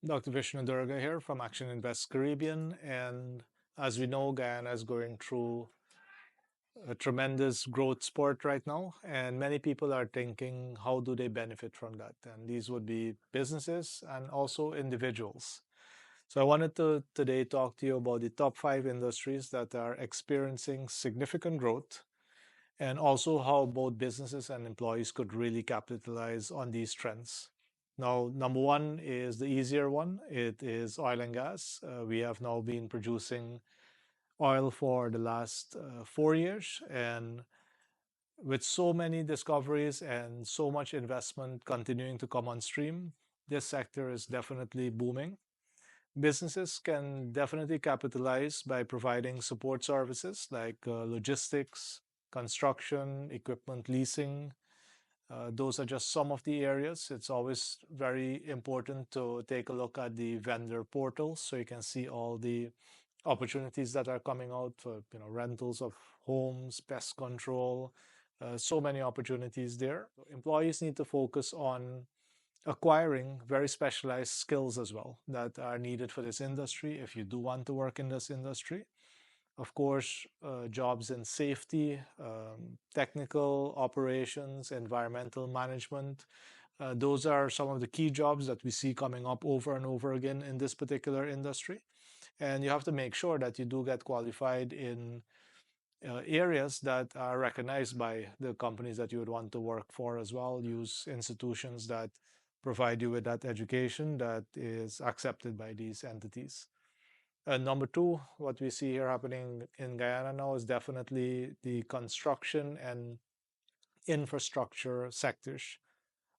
Dr. Vishnu Doerga here from Action Invest Caribbean. And as we know, Guyana is going through a tremendous growth spurt right now. And many people are thinking, how do they benefit from that? And these would be businesses and also individuals. So I wanted to today talk to you about the top 5 industries that are experiencing significant growth and also how both businesses and employees could really capitalize on these trends. Now, number one is the easier one. It is oil and gas. We have now been producing oil for the last 4 years, and with so many discoveries and so much investment continuing to come on stream, this sector is definitely booming. Businesses can definitely capitalize by providing support services like logistics, construction, equipment leasing. Those are just some of the areas. It's always very important to take a look at the vendor portal so you can see all the opportunities that are coming out for rentals of homes, pest control. So many opportunities there. Employees need to focus on acquiring very specialized skills as well that are needed for this industry if you do want to work in this industry. Of course, jobs in safety, technical operations, environmental management. Those are some of the key jobs that we see coming up over and over again in this particular industry. And you have to make sure that you do get qualified in areas that are recognized by the companies that you would want to work for as well. Use institutions that provide you with that education that is accepted by these entities. Number two, what we see here happening in Guyana now is definitely the construction and infrastructure sectors.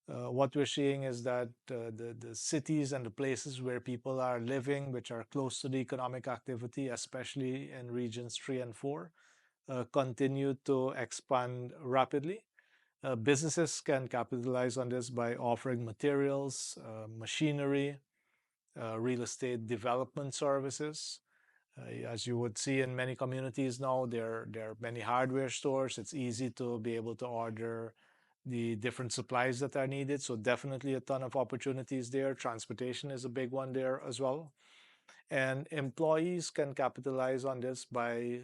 What we're seeing is that the cities and the places where people are living, which are close to the economic activity, especially in regions 3 and 4, continue to expand rapidly. Businesses can capitalize on this by offering materials, machinery, real estate development services. As you would see in many communities now, there are many hardware stores. It's easy to be able to order the different supplies that are needed. So definitely a ton of opportunities there. Transportation is a big one there as well. And employees can capitalize on this by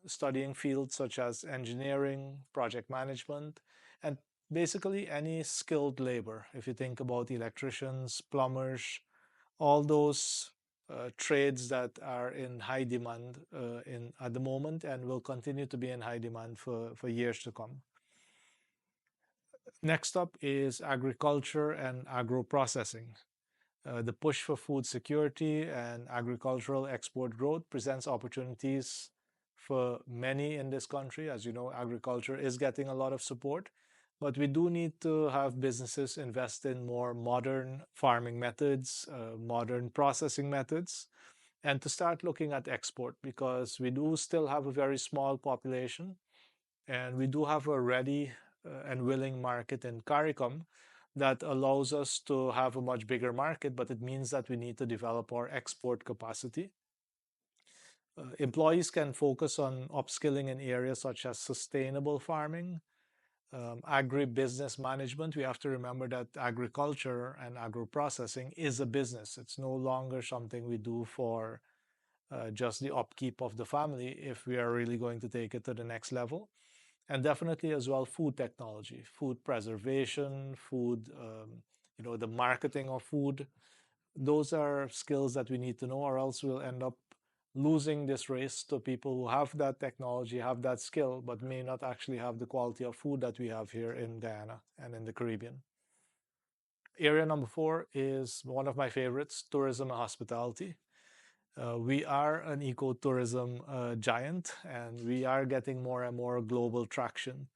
studying fields such as engineering, project management, and basically any skilled labor. If you think about electricians, plumbers, all those trades that are in high demand in at the moment and will continue to be in high demand for years to come. Next up is agriculture and agro-processing. The push for food security and agricultural export growth presents opportunities for many in this country. As you know, agriculture is getting a lot of support, but we do need to have businesses invest in more modern farming methods, modern processing methods, and to start looking at export because we do still have a very small population and we do have a ready and willing market in CARICOM that allows us to have a much bigger market, but it means that we need to develop our export capacity. Employees can focus on upskilling in areas such as sustainable farming, agribusiness management. We have to remember that agriculture and agro-processing is a business. It's no longer something we do for just the upkeep of the family if we are really going to take it to the next level. And definitely as well food technology, food preservation, food, the marketing of food. Those are skills that we need to know, or else we'll end up losing this race to people who have that technology, have that skill, but may not actually have the quality of food that we have here in Guyana and in the Caribbean. Area number 4 is one of my favorites, tourism and hospitality. We are an ecotourism giant, and we are getting more and more global traction.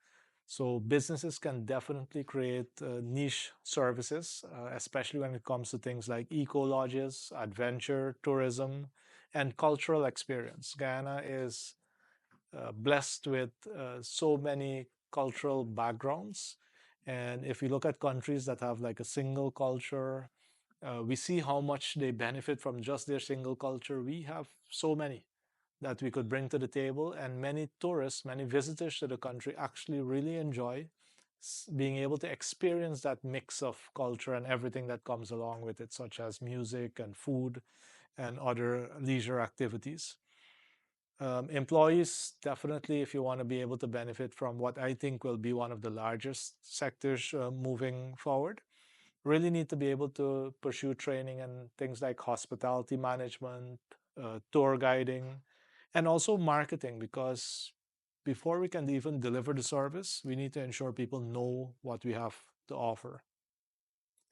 So businesses can definitely create niche services, especially when it comes to things like eco lodges, adventure tourism, and cultural experience. Guyana is blessed with so many cultural backgrounds. And if you look at countries that have like a single culture, we see how much they benefit from just their single culture. We have so many that we could bring to the table, and many tourists, many visitors to the country actually really enjoy being able to experience that mix of culture and everything that comes along with it, such as music and food and other leisure activities. Employees, definitely, if you want to be able to benefit from what I think will be one of the largest sectors moving forward, really need to be able to pursue training and things like hospitality management, tour guiding, and also marketing, because before we can even deliver the service, we need to ensure people know what we have to offer.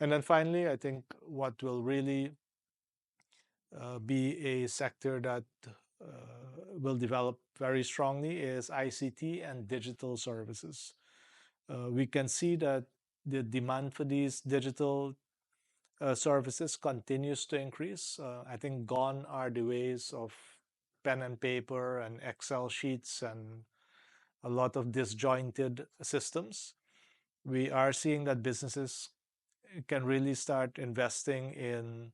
And then finally, I think what will really be a sector that will develop very strongly is ICT and digital services. We can see that the demand for these digital services continues to increase. I think gone are the ways of pen and paper and Excel sheets and a lot of disjointed systems. We are seeing that businesses can really start investing in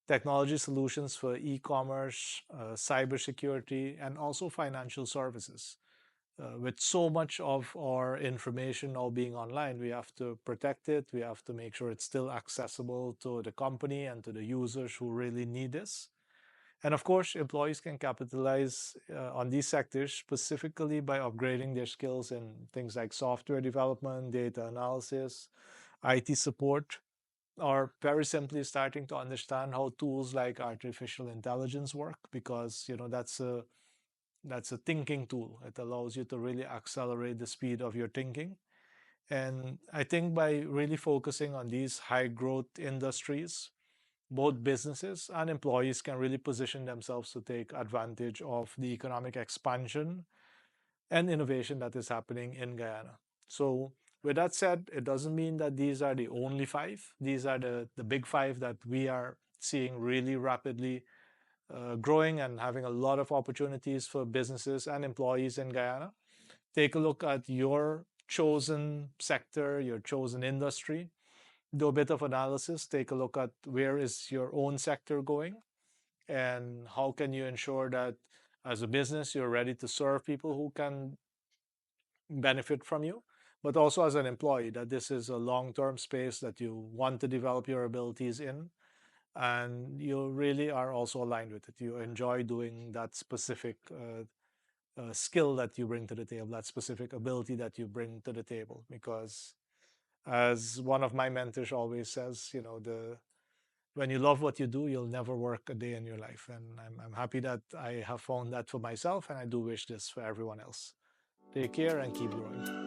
technology solutions for e-commerce, cybersecurity, and also financial services. With so much of our information now being online, we have to protect it. We have to make sure it's still accessible to the company and to the users who really need this. And of course, employees can capitalize on these sectors specifically by upgrading their skills in things like software development, data analysis, IT support, or very simply starting to understand how tools like artificial intelligence work, because that's a thinking tool. It allows you to really accelerate the speed of your thinking. And I think by really focusing on these high growth industries, both businesses and employees can really position themselves to take advantage of the economic expansion and innovation that is happening in Guyana. So, with that said, it doesn't mean that these are the only five. These are the big five that we are seeing really rapidly growing and having a lot of opportunities for businesses and employees in Guyana. Take a look at your chosen sector, your chosen industry, do a bit of analysis, take a look at where is your own sector going and how can you ensure that as a business you're ready to serve people who can benefit from you, but also as an employee that this is a long-term space that you want to develop your abilities in and you really are also aligned with it. You enjoy doing that specific skill that you bring to the table, that specific ability that you bring to the table. Because as one of my mentors always says, the when you love what you do, you'll never work a day in your life. And I'm happy that I have found that for myself, and I do wish this for everyone else. Take care and keep growing.